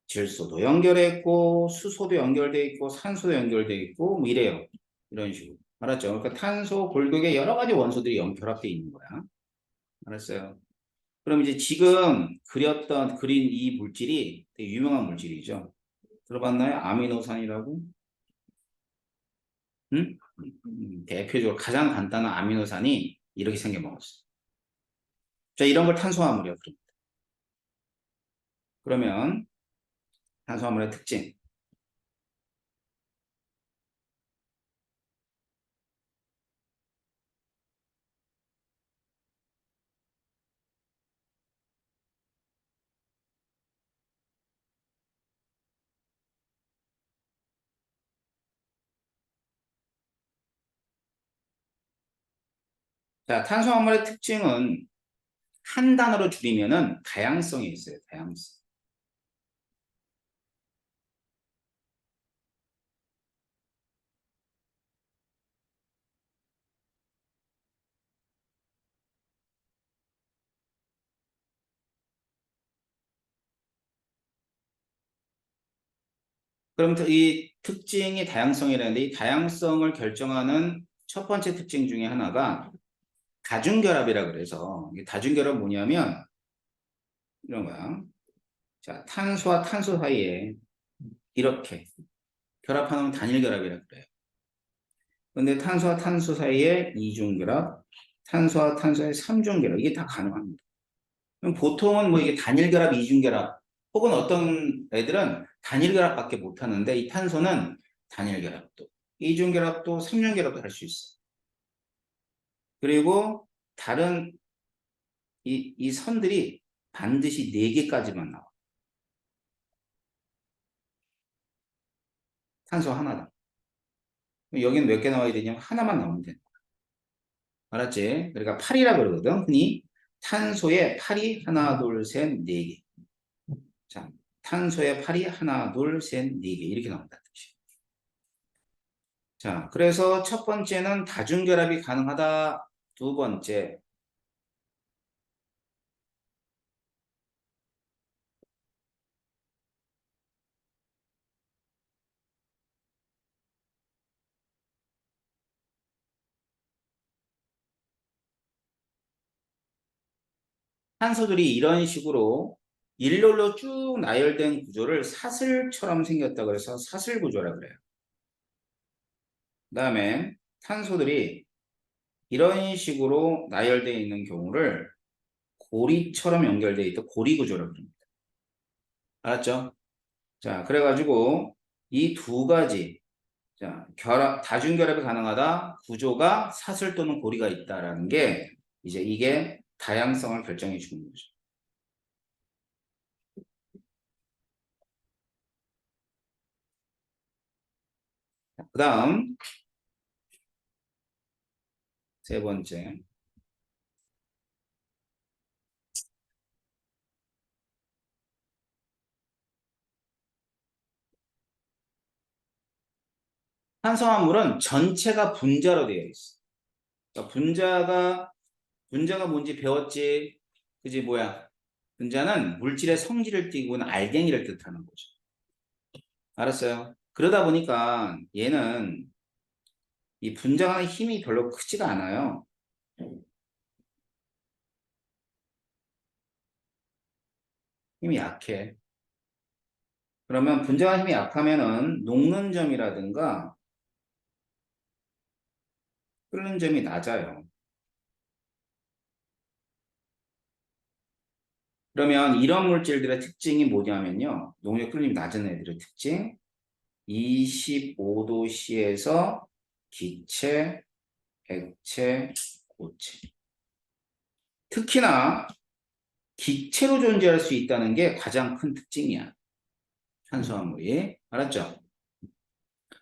질소도 연결해 있고, 수소도 연결돼 있고, 산소도 연결돼 있고, 뭐 이래요. 이런 식으로. 알았죠? 그러니까 탄소 골격에 여러 가지 원소들이 결합되어 있는 거야. 알았어요? 그럼 이제 지금 그린 이 물질이 되게 유명한 물질이죠. 들어봤나요? 아미노산이라고? 응? 대표적으로 가장 간단한 아미노산이 이렇게 생겨먹었어. 자, 이런 걸 탄수화물이라고 그럽니다. 그러면 탄수화물의 특징. 자, 탄수화물의 특징은 한 단어로 줄이면은 다양성이 있어요. 다양성. 그럼 이 특징이 다양성이라는데 이 다양성을 결정하는 첫 번째 특징 중에 하나가 다중결합이라 그래서 이게 다중결합 뭐냐면 이런 거야. 자, 탄소와 탄소 사이에 이렇게 결합하면 단일결합이라 그래요. 근데 탄소와 탄소 사이에 이중결합, 탄소와 탄소의 삼중결합 이게 다 가능합니다. 그럼 보통은 뭐 이게 단일결합, 이중결합 혹은 어떤 애들은 단일결합밖에 못하는데 이 탄소는 단일결합도, 이중결합도, 삼중결합도 할 수 있어. 그리고 다른 이 선들이 반드시 4개까지만 나와. 탄소 하나당. 여기는 몇 개 나와야 되냐면 하나만 나오면 돼. 알았지? 그러니까 8이라 그러거든. 흔히 탄소의 8이 하나, 둘, 셋, 4개. 자, 탄소의 8이 하나, 둘, 셋, 4개 이렇게 나온다. 자, 그래서 첫 번째는 다중결합이 가능하다. 두 번째, 탄소들이 이런 식으로 일렬로 쭉 나열된 구조를 사슬처럼 생겼다 그래서 사슬 구조라 그래요. 그다음에 탄소들이 이런 식으로 나열되어 있는 경우를 고리처럼 연결되어 있던 고리 구조라고 합니다. 알았죠? 자, 그래가지고 이 두 가지 자, 다중결합이 가능하다. 구조가 사슬 또는 고리가 있다라는 게 이제 이게 다양성을 결정해 주는 거죠. 그 다음 세 번째 탄수화물은 전체가 분자로 되어 있어. 그러니까 분자가 뭔지 배웠지? 그지 뭐야? 분자는 물질의 성질을 띠고는 알갱이를 뜻하는 거죠. 알았어요? 그러다 보니까 얘는 이 분자의 힘이 별로 크지가 않아요. 힘이 약해. 그러면 분자가 힘이 약하면은 녹는 점이라든가 끓는 점이 낮아요. 그러면 이런 물질들의 특징이 뭐냐면요. 농력 끓림이 낮은 애들의 특징 25도씨에서 기체, 액체, 고체. 특히나 기체로 존재할 수 있다는 게 가장 큰 특징이야. 탄수화물이. 알았죠?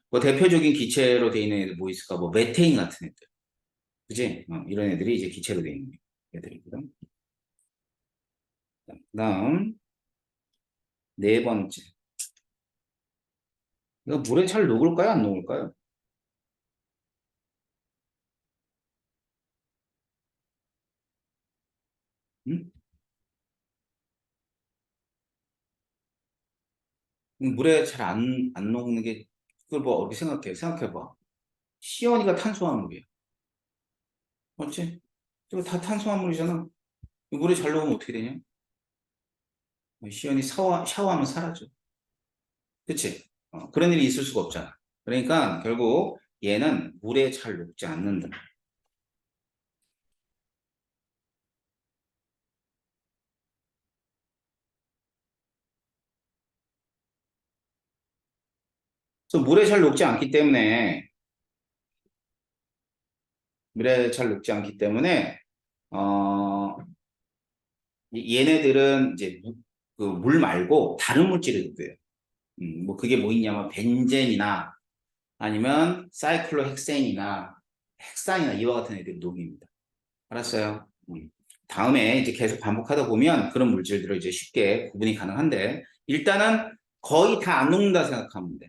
뭐 대표적인 기체로 되어 있는 애들 뭐 있을까? 뭐 메테인 같은 애들. 그지? 이런 애들이 이제 기체로 되어 있는 애들이거든. 그다음 네 번째. 이거 물에 잘 녹을까요? 안 녹을까요? 응? 물에 잘 안 녹는 게 그걸 뭐 어떻게 생각해? 생각해봐. 시연이가 탄수화물이야. 맞지? 이거 다 탄수화물이잖아. 물에 잘 녹으면 어떻게 되냐? 시연이 샤워하면 사라져. 그치? 그런 일이 있을 수가 없잖아. 그러니까 결국 얘는 물에 잘 녹지 않는다. 그래서 물에 잘 녹지 않기 때문에 물에 잘 녹지 않기 때문에 어, 얘네들은 이제 그물 말고 다른 물질을 녹여요. 뭐 그게 뭐 있냐면 벤젠이나 아니면 사이클로헥센이나 헥산이나 이와 같은 애들이 녹입니다. 알았어요? 다음에 이제 계속 반복하다 보면 그런 물질들을 이제 쉽게 구분이 가능한데 일단은 거의 다 안 녹는다 생각하면 돼.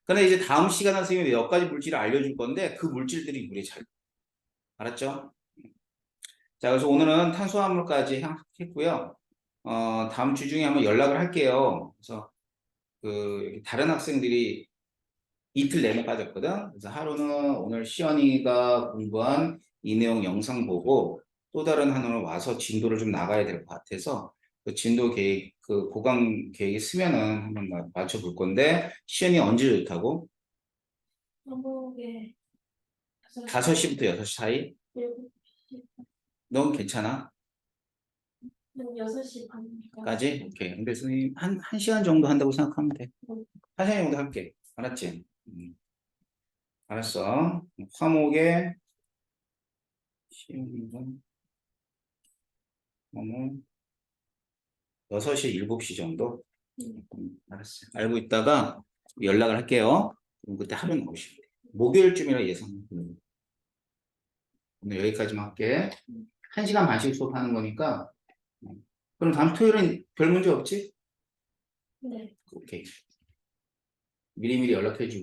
근데 이제 다음 시간에 선생님이 몇 가지 물질을 알려줄 건데 그 물질들이 물에 잘 알았죠? 자, 그래서 오늘은 탄수화물까지 했고요. 다음 주 중에 한번 연락을 할게요. 그래서 그 다른 학생들이 이틀 내내 빠졌거든. 그래서 하루는 오늘 시연이가 공부한 이 내용 영상 보고 또 다른 하루는 와서 진도를 좀 나가야 될 것 같아서 그 진도 계획, 그 보강 계획이 쓰면은 한번 맞춰볼 건데 시연이 언제 좋다고? 한국에 5시부터 6시 사이? 7시, 넌 괜찮아? 6시 반까지. 까지? 오케이. 근데 선생님 한 시간 정도 한다고 생각하면 돼. 한 시간 정도 할게. 알았지? 알았어. 화목에 시험은 6시, 7시 정도? 알았어. 알고 있다가 연락을 할게요. 그럼 그때 하루 나오시면 돼. 목요일쯤이라 예상. 오늘 여기까지만 할게. 1시간 반씩 수업하는 거니까. 그럼 다음 토요일은 별 문제 없지? 네. 오케이. 미리미리 연락해주고.